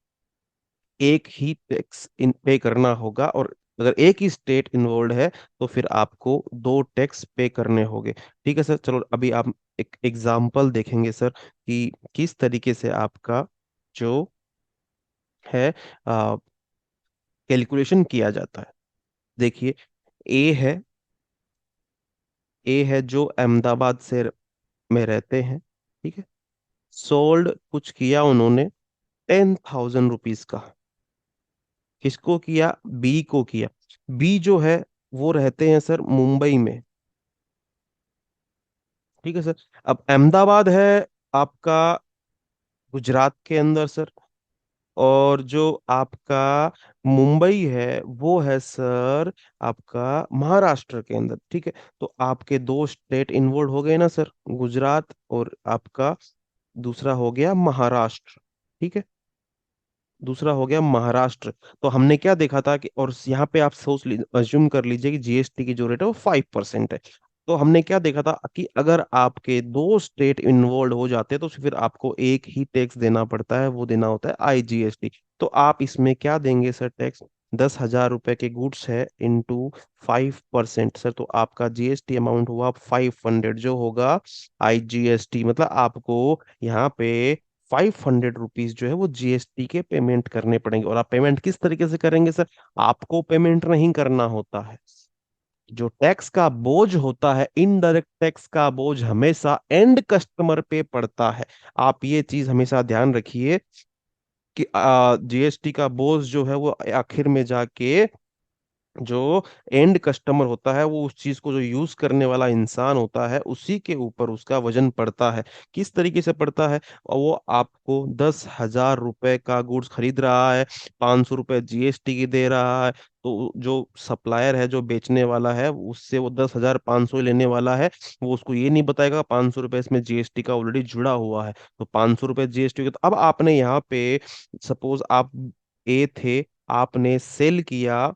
[SPEAKER 1] एक ही टैक्स इन पे करना होगा। और अगर एक ही स्टेट इन्वॉल्व है तो फिर आपको दो टैक्स पे करने होंगे। ठीक है सर, चलो अभी आप एक एग्जाम्पल देखेंगे सर कि किस तरीके से आपका जो है कैलकुलेशन किया जाता है। देखिए, ए है, ए है जो अहमदाबाद से में रहते हैं, ठीक है। सोल्ड कुछ किया उन्होंने 10,000 रुपीज का। किसको किया? बी को किया। बी जो है वो रहते हैं सर मुंबई में, ठीक है सर। अब अहमदाबाद है आपका गुजरात के अंदर सर, और जो आपका मुंबई है वो है सर आपका महाराष्ट्र के अंदर, ठीक है। तो आपके दो स्टेट इन्वॉल्व हो गए ना सर, गुजरात और आपका दूसरा हो गया महाराष्ट्र, ठीक है। दूसरा हो गया महाराष्ट्र। तो हमने क्या देखा था कि, और यहाँ पे आप सोच अज्यूम कर लीजिए कि जीएसटी की जो रेट है वो 5% है। तो हमने क्या देखा था कि अगर आपके दो स्टेट इन्वॉल्व हो जाते हैं तो फिर आपको एक ही टैक्स देना पड़ता है, वो देना होता है आईजीएसटी। तो आप इसमें क्या देंगे सर टैक्स? 10,000 रुपए के गुड्स है इंटू 5% सर, तो आपका जीएसटी अमाउंट हुआ 500 जो होगा आईजीएसटी। मतलब आपको यहाँ पे 500 रुपीज जो है वो जीएसटी के पेमेंट करने पड़ेंगे। और आप पेमेंट किस तरीके से करेंगे सर? आपको पेमेंट नहीं करना होता है। जो टैक्स का बोझ होता है, इनडायरेक्ट टैक्स का बोझ हमेशा एंड कस्टमर पे पड़ता है। आप ये चीज हमेशा ध्यान रखिए कि जीएसटी का बोझ जो है वो आखिर में जाके जो एंड कस्टमर होता है, वो उस चीज को जो यूज करने वाला इंसान होता है उसी के ऊपर उसका वजन पड़ता है। किस तरीके से पड़ता है? और वो आपको 10,000 रुपए का गुड्स खरीद रहा है, 500 रुपए जीएसटी की दे रहा है। तो जो सप्लायर है, जो बेचने वाला है, उससे वो 10,500 लेने वाला है। वो उसको ये नहीं बताएगा 500 रुपए इसमें जीएसटी का ऑलरेडी जुड़ा हुआ है। तो 500 रुपए जीएसटी के, तो अब आपने यहाँ पे सपोज आप ए थे, आपने सेल किया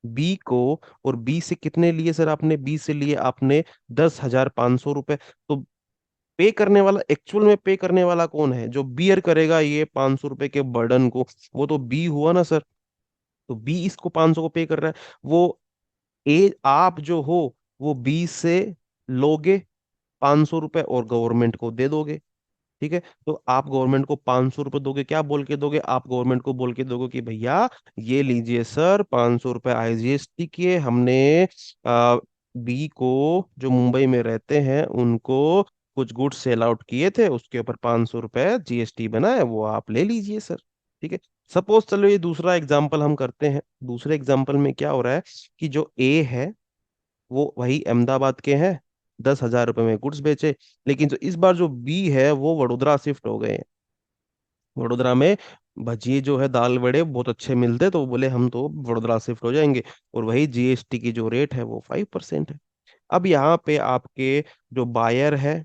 [SPEAKER 1] बी को, और बी से कितने लिए सर? आपने बी से लिए आपने 10,500 रुपए। तो पे करने वाला, एक्चुअल में पे करने वाला कौन है? जो बियर करेगा ये 500 रुपए के बर्डन को, वो तो बी हुआ ना सर। तो बी इसको 500 को पे कर रहा है। वो ए आप जो हो वो बी से लोगे 500 रुपए और गवर्नमेंट को दे दोगे, ठीक है। तो आप गवर्नमेंट को 500 रुपए दोगे, क्या बोल के दोगे? आप गवर्नमेंट को बोल के दोगे कि भैया ये लीजिए सर 500 रुपए आईजीएसटी किए हमने, आ, बी को जो मुंबई में रहते हैं उनको कुछ गुड्स सेल आउट किए थे, उसके ऊपर 500 रुपए जीएसटी बना है, वो आप ले लीजिए सर, ठीक है। सपोज चलो ये दूसरा एग्जाम्पल हम करते हैं। दूसरे एग्जाम्पल में क्या हो रहा है कि जो ए है वो वही अहमदाबाद के हैं, 10,000 रुपए में गुड्स बेचे। लेकिन जो इस बार जो बी है वो वडोदरा शिफ्ट हो गए हैं। वडोदरा में भजिए जो है दाल वड़े बहुत अच्छे मिलते, तो वो बोले हम तो वडोदरा शिफ्ट हो जाएंगे। और वही जीएसटी की जो रेट है वो 5% है। अब यहाँ पे आपके जो बायर है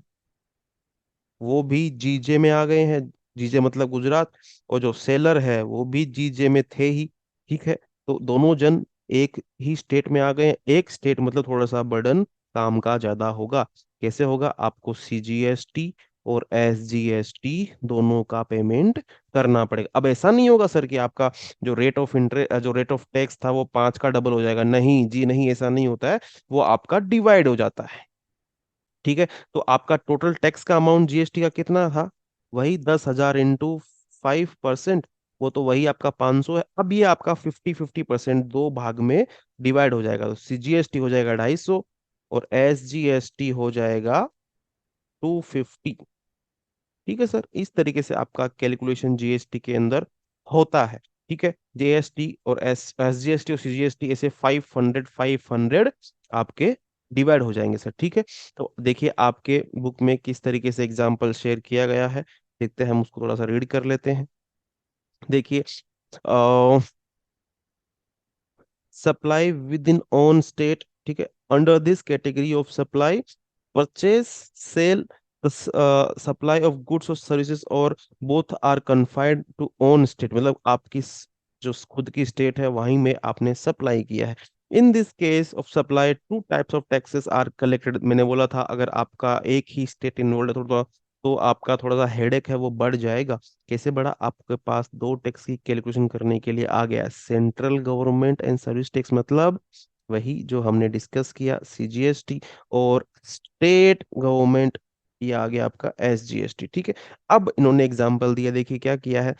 [SPEAKER 1] वो भी जीजे में आ गए हैं, जीजे मतलब गुजरात। और जो सेलर है वो भी जीजे में थे ही, ठीक है। तो दोनों जन एक ही स्टेट में आ गए हैं। एक स्टेट मतलब थोड़ा सा बर्डन काम का ज्यादा होगा। कैसे होगा? आपको सीजीएसटी और एसजीएसटी दोनों का पेमेंट करना पड़ेगा। अब ऐसा नहीं होगा सर कि आपका जो रेट ऑफ इंटरेस्ट, जो रेट ऑफ टैक्स था वो 5 का डबल हो जाएगा। नहीं जी नहीं, ऐसा नहीं होता है। वो आपका डिवाइड हो जाता है, ठीक है। तो आपका टोटल टैक्स का अमाउंट जीएसटी का कितना था? वही 10,000 इंटू 5%, वो तो वही आपका 500 है। अब ये आपका 50-50% दो भाग में डिवाइड हो जाएगा। तो सीजीएसटी हो जाएगा 250 और एसजीएसटी हो जाएगा 250, ठीक है सर। इस तरीके से आपका कैलकुलेशन जीएसटी के अंदर होता है, ठीक है। जीएसटी और एसजीएसटी और सीजीएसटी ऐसे 500-500 आपके डिवाइड हो जाएंगे सर, ठीक है। तो देखिए आपके बुक में किस तरीके से एग्जाम्पल शेयर किया गया है, देखते हैं, हम उसको थोड़ा सा रीड कर लेते हैं। देखिए, supply within own state, ठीक है। Under this category of supply, purchase, sale, supply of goods और सर्विसेज और both are confined to own state. मतलब आपकी जो खुद की स्टेट है वहीं में आपने सप्लाई किया है। In this case of supply two types of taxes are collected. मैंने बोला था अगर आपका एक ही स्टेट इन्वॉल्व है तो आपका थोड़ा सा हेडेक है वो बढ़ जाएगा। कैसे बढ़ा? आपके पास दो टैक्स की कैलकुलेशन करने के लिए आ गया, central government and service tax, मतलब वही जो हमने डिस्कस किया सीजीएसटी, और स्टेट गवर्नमेंट ये आ गया आपका SGST। ठीक है। अब इन्होंने एग्जाम्पल दिया, देखिए क्या किया है।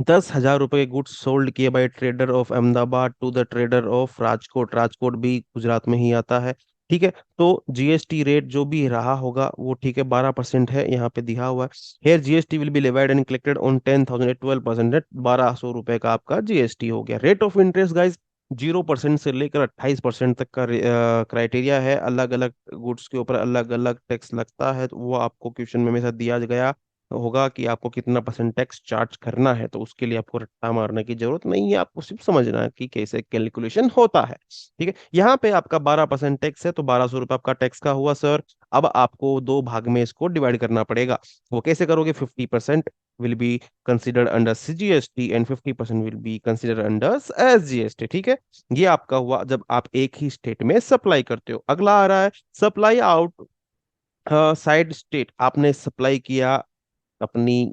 [SPEAKER 1] 10,000 रुपए के गुड्स सोल्ड किए by trader of Ahmedabad to the trader of Rajkot. Rajkot भी गुजरात में ही आता है। ठीक है। तो GST रेट जो भी रहा होगा वो ठीक है 12% है, यहाँ पे दिया हुआ है। Here GST will be levied and collected on 10,000 12%। 1,200 रुपए का आपका GST हो गया। रेट ऑफ इंटरेस्ट गाइज 0% से लेकर 28% तक का क्राइटेरिया है। अलग अलग गुड्स के ऊपर अलग अलग टैक्स लगता है, तो वो आपको क्वेश्चन में हमेशा दिया गया होगा कि आपको कितना परसेंट टैक्स चार्ज करना है। तो उसके लिए आपको रट्टा मारने की जरूरत नहीं है, आपको सिर्फ समझना है कि कैसे कैलकुलेशन होता है। ठीक है। यहाँ पे आपका 12% टैक्स है, तो 1,200 रुपये आपका टैक्स का हुआ सर। अब आपको दो भाग में इसको डिवाइड करना पड़ेगा। वो कैसे करोगे? 50% will be considered under CGST and 50% will be considered under SGST। ठीक है। ये आपका हुआ जब आप एक ही स्टेट में सप्लाई करते हो। अगला आ रहा है सप्लाई आउट साइड स्टेट। आपने सप्लाई किया अपनी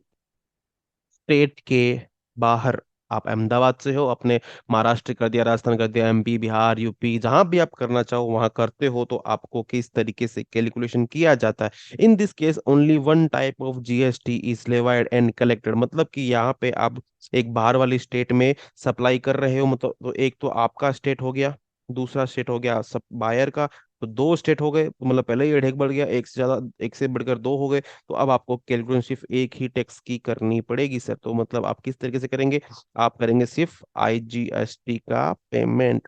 [SPEAKER 1] स्टेट के बाहर। आप अहमदाबाद से हो, अपने महाराष्ट्र कर दिया, राजस्थान कर दिया, MP बिहार UP जहां भी आप करना चाहो वहां करते हो, तो आपको किस तरीके से कैलकुलेशन किया जाता है? In this case only one type of GST is levied and collected. मतलब कि यहाँ पे आप एक बाहर वाली स्टेट में सप्लाई कर रहे हो, मतलब तो एक तो आपका स्टेट हो गया, दूसरा स्टेट हो गया सब बायर का। तो दो स्टेट हो गए, तो मतलब पहले ही हेडेक बढ़ गया, एक से ज्यादा, एक से बढ़कर दो हो गए। तो अब आपको कैलकुलेशन सिर्फ एक ही टैक्स की करनी पड़ेगी सर। तो मतलब आप किस तरीके से करेंगे? आप करेंगे सिर्फ IGST का पेमेंट।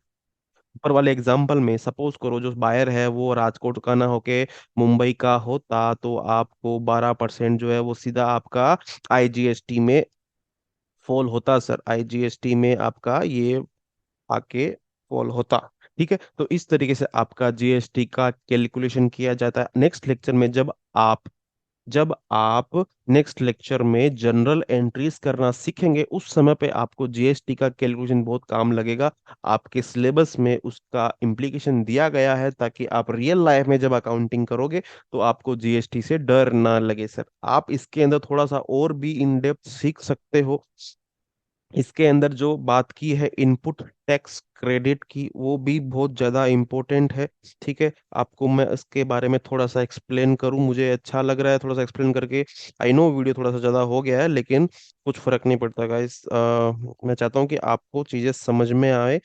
[SPEAKER 1] ऊपर वाले एग्जाम्पल में सपोज करो जो बायर है वो राजकोट का ना होके मुंबई का होता, तो आपको 12% जो है वो सीधा आपका IGST में फॉल होता सर। IGST में आपका ये आके फॉल होता। ठीक है। तो इस तरीके से आपका GST का कैलकुलेशन किया जाता है। नेक्स्ट लेक्चर में जब आप नेक्स्ट लेक्चर में जनरल एंट्रीज करना सीखेंगे, उस समय पे आपको GST का कैलकुलेशन बहुत काम लगेगा। आपके सिलेबस में उसका इम्प्लीकेशन दिया गया है, ताकि आप रियल लाइफ में जब अकाउंटिंग करोगे तो आपको GST से डर ना लगे सर। आप इसके अंदर थोड़ा सा और भी इन डेप्थ सीख सकते हो। इसके अंदर जो बात की है इनपुट टैक्स क्रेडिट की, वो भी बहुत ज्यादा इम्पोर्टेंट है। ठीक है। आपको मैं इसके बारे में थोड़ा सा एक्सप्लेन करूं, मुझे अच्छा लग रहा है थोड़ा सा एक्सप्लेन करके। आई नो वीडियो थोड़ा सा ज्यादा हो गया है, लेकिन कुछ फर्क नहीं पड़ता गाइस। मैं चाहता हूँ कि आपको चीजें समझ में आए।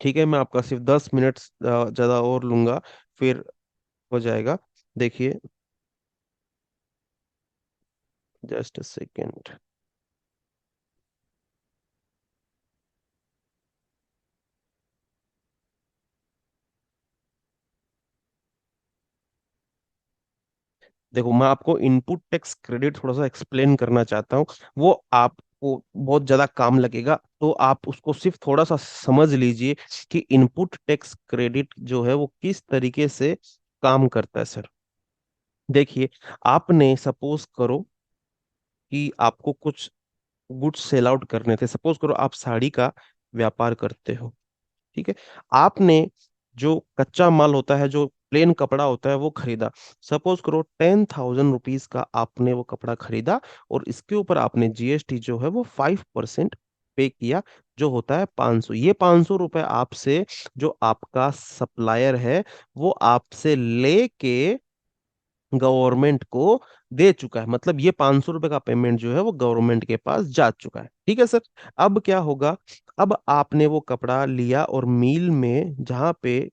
[SPEAKER 1] ठीक है। मैं आपका सिर्फ 10 मिनट ज्यादा और लूंगा, फिर हो जाएगा। देखिए, जस्ट अ सेकेंड। देखो, मैं आपको इनपुट टैक्स क्रेडिट थोड़ा सा एक्सप्लेन करना चाहता हूँ। वो आपको बहुत ज्यादा काम लगेगा, तो आप उसको सिर्फ थोड़ा सा समझ लीजिए कि इनपुट टैक्स क्रेडिट जो है वो किस तरीके से काम करता है सर। देखिए, आपने सपोज करो कि आपको कुछ गुड्स सेल आउट करने थे। सपोज करो आप साड़ी का व्यापार करते हो। ठीक है। आपने जो कच्चा माल होता है, जो प्लेन कपड़ा होता है, वो खरीदा। सपोज करो 10,000 रुपीज का आपने वो कपड़ा खरीदा, और इसके ऊपर आपने GST जो है वो 5% पे किया, जो होता है 500। ये 500 रुपए आपसे जो आपका सप्लायर है वो आपसे लेके गवर्नमेंट को दे चुका है। मतलब ये 500 रुपए का पेमेंट जो है वो गवर्नमेंट के पास जा चुका है। ठीक है सर। अब क्या होगा? अब आपने वो कपड़ा लिया और मील में, जहाँ पे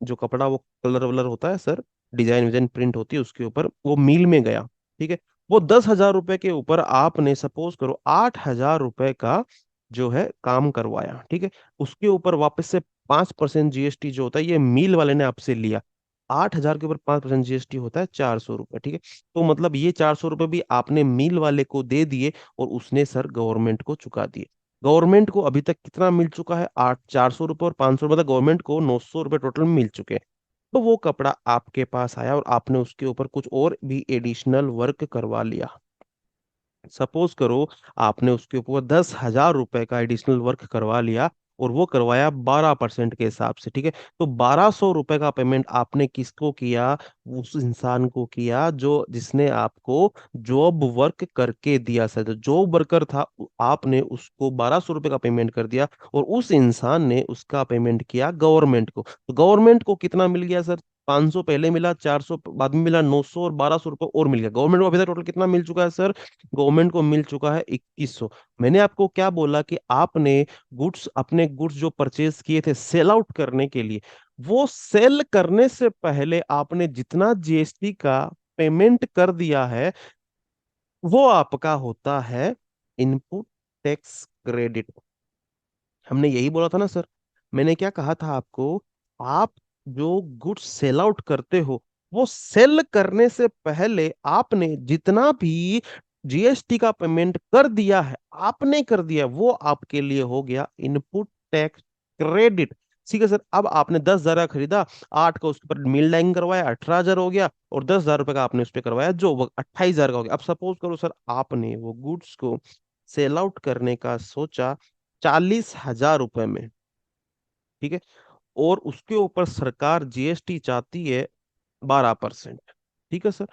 [SPEAKER 1] जो कपड़ा वो कलर वलर होता है सर, डिजाइन विजाइन प्रिंट होती है उसके ऊपर, वो मील में गया। ठीक है। वो 10,000 रुपए के ऊपर आपने सपोज करो 8,000 रुपए का जो है काम करवाया। ठीक है। उसके ऊपर वापस से 5% GST जो होता है, ये मील वाले ने आपसे लिया। 8,000 के ऊपर 5% GST होता है 400 रुपये। ठीक है। तो मतलब ये 400 रुपये भी आपने मील वाले को दे दिए, और उसने सर गवर्नमेंट को चुका दिए। गवर्नमेंट को अभी तक कितना मिल चुका है? 400 रुपये और 500, मतलब गवर्नमेंट को 900 रुपये टोटल मिल चुके हैं। तो वो कपड़ा आपके पास आया और आपने उसके ऊपर कुछ और भी एडिशनल वर्क करवा लिया। सपोज करो आपने उसके ऊपर 10,000 रुपए का एडिशनल वर्क करवा लिया, और वो करवाया 12% के हिसाब से। ठीक है। तो 1,200 रुपए का पेमेंट आपने किसको किया? उस इंसान को किया जो जिसने आपको जॉब वर्क करके दिया सर। जो जॉब वर्कर था, आपने उसको 1,200 रुपए का पेमेंट कर दिया, और उस इंसान ने उसका पेमेंट किया गवर्नमेंट को। तो गवर्नमेंट को कितना मिल गया सर? 500 पहले मिला, 400 बाद में मिला, 900 और 1200 रुपये और मिल गया। गवर्नमेंट को अभी तक टोटल कितना मिल चुका है सर? गवर्नमेंट को मिल चुका है 2100। मैंने आपको क्या बोला कि आपने गुड्स, अपने गुड्स जो परचेज किए थे सेल आउट करने के लिए, वो सेल करने से पहले आपने जितना जीएसटी का पेमेंट कर दिया है, वो आपका होता है इनपुट टैक्स क्रेडिट। हमने यही बोला था ना सर। मैंने क्या कहा था आपको? आप जो गुड्स सेल आउट करते हो, वो सेल करने से पहले आपने जितना भी जीएसटी का पेमेंट कर दिया है, आपने कर दिया, वो आपके लिए हो गया इनपुट टैक्स क्रेडिट। ठीक है सर। अब आपने 10,000 का खरीदा, 8 का उसके ऊपर मिल लाइन करवाया, 18,000 हो गया, और 10,000 रुपए का आपने उस पर करवाया जो 28,000 का हो गया। अब सपोज करो सर, आपने वो गुड्स को सेल आउट करने का सोचा 40,000 रुपए में, ठीक है, और उसके ऊपर सरकार जीएसटी चाहती है 12%। ठीक है सर।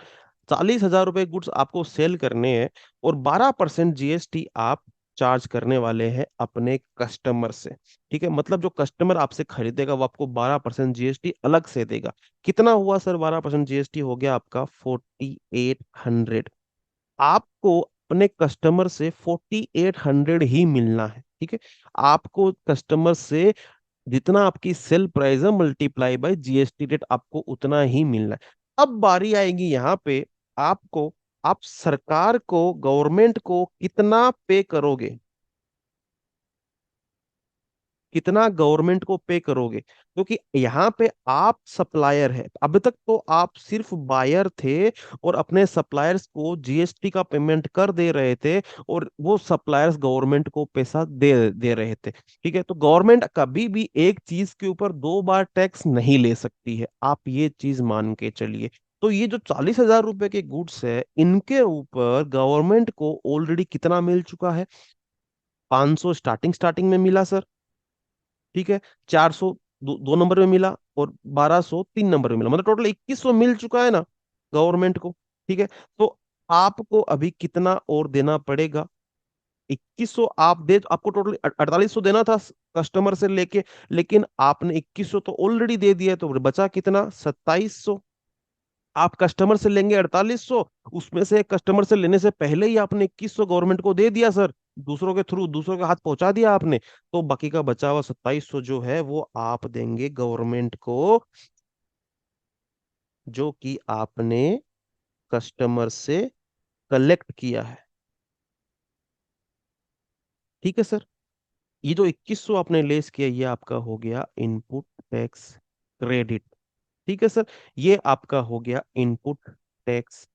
[SPEAKER 1] 40,000 रुपए गुड्स आपको सेल करने हैं, और 12% जीएसटी आप चार्ज करने वाले हैं अपने कस्टमर से। ठीक है, मतलब जो कस्टमर आपसे खरीदेगा वो आपको 12% जीएसटी अलग से देगा। कितना हुआ सर? 12% जीएसटी हो गया आपका 4800। आपको अपने कस्टमर से 4800 ही मिलना है। ठीक है, आपको कस्टमर से जितना आपकी सेल प्राइस है मल्टीप्लाई बाय जीएसटी रेट, आपको उतना ही मिलना है। अब बारी आएगी यहाँ पे आपको, आप सरकार को, गवर्नमेंट को कितना पे करोगे? कितना गवर्नमेंट को पे करोगे? क्योंकि यहाँ पे आप सप्लायर है, अभी तक तो आप सिर्फ बायर थे और अपने सप्लायर्स को जीएसटी का पेमेंट कर दे रहे थे, और वो सप्लायर्स गवर्नमेंट को पैसा दे दे रहे थे। ठीक है, तो गवर्नमेंट कभी भी एक चीज के ऊपर दो बार टैक्स नहीं ले सकती है, आप ये चीज मान के चलिए। तो ये जो 40,000 रुपए के गुड्स है, इनके ऊपर गवर्नमेंट को ऑलरेडी कितना मिल चुका है? 500 स्टार्टिंग स्टार्टिंग में मिला सर। ठीक है, 400 दो नंबर में मिला, और 1200 3 नंबर में मिला, मतलब टोटल 2100 मिल चुका है ना गवर्नमेंट को। ठीक है, तो आपको अभी कितना और देना पड़ेगा? 2100 आप दे, आपको टोटल 4800 देना था कस्टमर से लेके, लेकिन आपने 2100 तो ऑलरेडी दे दिया है, तो बचा कितना? 2700। आप कस्टमर से लेंगे 4800, उसमें से कस्टमर से लेने से पहले ही आपने 2100 गवर्नमेंट को दे दिया सर, दूसरों के थ्रू, दूसरों के हाथ पहुंचा दिया आपने। तो बाकी का बचा हुआ 2700 जो है वो आप देंगे गवर्नमेंट को, जो कि आपने कस्टमर से कलेक्ट किया है। ठीक है सर। ये जो 2100 आपने लेस किया, ये आपका हो गया इनपुट टैक्स क्रेडिट। ठीक है सर, ये आपका हो गया इनपुट टैक्स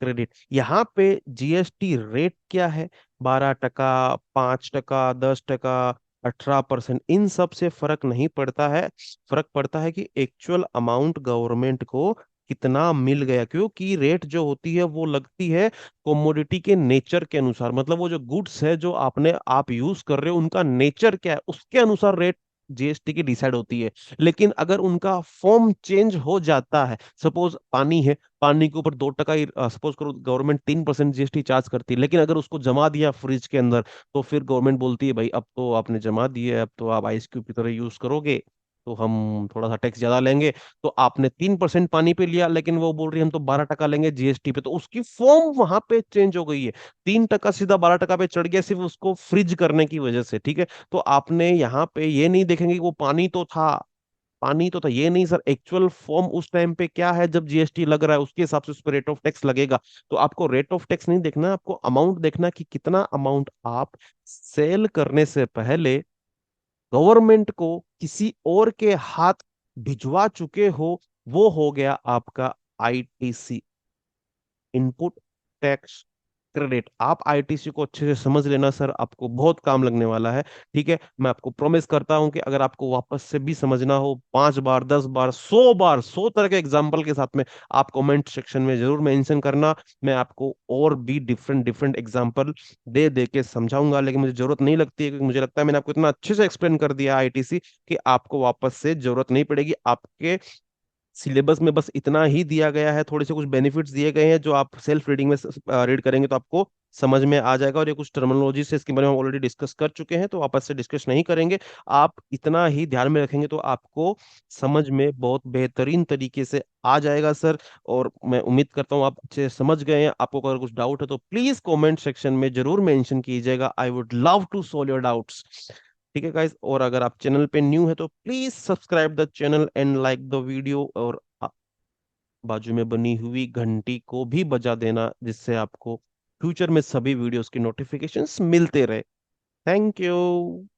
[SPEAKER 1] क्रेडिट। यहाँ पे जीएसटी रेट क्या है? 12%, 5%, 10%, 18%, इन सब से फर्क नहीं पड़ता है। फर्क पड़ता है कि एक्चुअल अमाउंट गवर्नमेंट को कितना मिल गया, क्योंकि रेट जो होती है वो लगती है कमोडिटी के नेचर के अनुसार। मतलब वो जो गुड्स है जो आपने आप यूज कर रहे हो, उनका नेचर क्या है, उसके अनुसार रेट जीएसटी की डिसाइड होती है। लेकिन अगर उनका फॉर्म चेंज हो जाता है, सपोज पानी है, पानी के ऊपर 2% ही सपोज करो गवर्नमेंट 3% जीएसटी चार्ज करती है, लेकिन अगर उसको जमा दिया फ्रिज के अंदर, तो फिर गवर्नमेंट बोलती है भाई अब तो आपने जमा दिए, अब तो आप आइस क्यूब की तरह यूज करोगे, तो हम थोड़ा सा टैक्स ज्यादा लेंगे। तो आपने 3% पानी पे लिया, लेकिन वो बोल रही है हम तो 12% लेंगे जीएसटी पे, तो उसकी फॉर्म वहां पे चेंज हो गई है। 3% सीधा 12% पे चढ़ गया, सिर्फ उसको फ्रिज करने की वजह से। ठीक है, तो आपने यहाँ पे ये नहीं देखेंगे कि वो पानी तो था, पानी तो था, ये नहीं सर, एक्चुअल फॉर्म उस टाइम पे क्या है जब जीएसटी लग रहा है, उसके हिसाब से उस पर रेट ऑफ टैक्स लगेगा। तो आपको रेट ऑफ टैक्स नहीं देखना, आपको अमाउंट देखना कि कितना अमाउंट आप सेल करने से पहले गवर्नमेंट को किसी और के हाथ भिजवा चुके हो। वो हो गया आपका आईटीसी, इनपुट टैक्स क्रेडिट। आप आईटीसी को अच्छे से समझ लेना सर, आपको बहुत काम लगने वाला है। ठीक है, मैं आपको प्रॉमिस करता हूं कि अगर आपको वापस से भी समझना हो, 5 बार, 10 बार, 100 बार, 100 तरह के एग्जाम्पल के साथ में, आप कमेंट सेक्शन में जरूर मेंशन करना। मैं आपको और भी डिफरेंट डिफरेंट एग्जाम्पल दे दे के समझाऊंगा, लेकिन मुझे जरूरत नहीं लगती है, क्योंकि मुझे लगता है मैंने आपको इतना अच्छे से एक्सप्लेन कर दिया आईटीसी कि आपको वापस से जरूरत नहीं पड़ेगी। आपके सिलेबस में बस इतना ही दिया गया है, थोड़े से कुछ बेनिफिट्स दिए गए हैं जो आप सेल्फ रीडिंग में रीड करेंगे तो आपको समझ में आ जाएगा। और ये कुछ टर्मिनोलॉजी से इसके बारे में हम ऑलरेडी डिस्कस कर चुके हैं, तो आपस से डिस्कस नहीं करेंगे। आप इतना ही ध्यान में रखेंगे तो आपको समझ में बहुत बेहतरीन तरीके से आ जाएगा सर। और मैं उम्मीद करता हूँ आप अच्छे से समझ गए हैं। आपको अगर कुछ डाउट है तो प्लीज कमेंट सेक्शन में जरूर मेंशन कीजिएगा, I would love to solve your doubts. ठीक है गाइस, और अगर आप चैनल पे न्यू है तो please subscribe the channel and like the video, और बाजू में बनी हुई घंटी को भी बजा देना, जिससे आपको फ्यूचर में सभी वीडियोस की नोटिफिकेशंस मिलते रहे। Thank you.